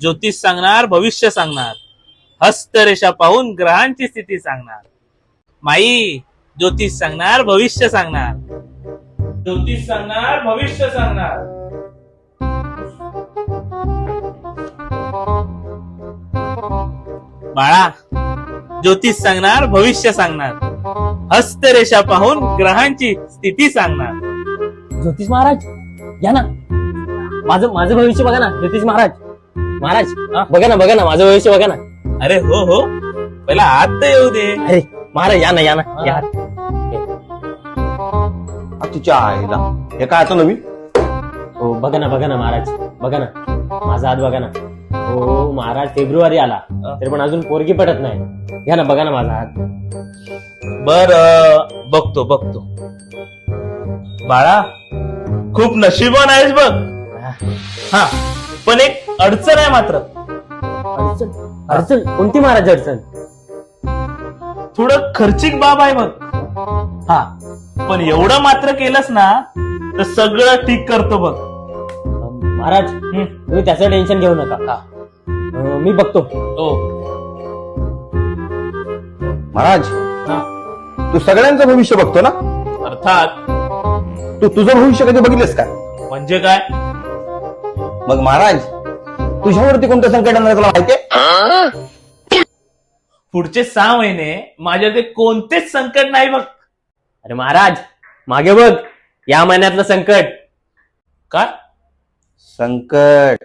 ज्योतिष सांगणार, भविष्य सांगणार, हस्तरेषा पाहून ग्रहांची स्थिती सांगणार. माई ज्योतिष सांगणार, भविष्य सांगणार, ज्योतिष सांगणार, भविष्य सांगणार. बाळा ज्योतिष सांगणार, भविष्य सांगणार, हस्तरेषा पाहून ग्रहांची स्थिती सांगणार. ज्योतिष महाराज या ना, माझं माझं भविष्य बघा ना. ज्योतिष महाराज, महाराज बघा ना माझं भविष्य बघा ना. अरे हो हो, पहिला आत तर येऊ दे. अरे महाराज या ना या. तिच्या आईला हे काय आता नवीन? हो बघा ना महाराज, बघा ना माझा हात बघा ना. हो महाराज, फेब्रुवारी आला तरी पण अजून पोरगी पटत नाही. घ्या ना, बघा ना माझा हात. बर बघतो. बाळा खूप नशिबान आहेस बघ. हा पण एक अडचण आहे मात्र. अडचण कोणती महाराज अडचण? थोडं खर्चिक बाब आहे बघ. हा पण एवढं मात्र केलंस ना तर सगळं ठीक करतो बघ. महाराज तुम्ही त्याचं टेन्शन घेऊ नका. मी बघतो. हो महाराज तू सगळ्यांचं भविष्य बघतो ना? अर्थात. तू तुझं भविष्य कधी बघितलंस का? म्हणजे काय? मग महाराज तुझ्यावरती कोणतं संकट येणार तुला माहितीये? पुढचे 6 महिने माझ्याकडे कोणतेच संकट नाही बघ. अरे महाराज मागे बघ, या महिन्यातलं संकट. काय संकट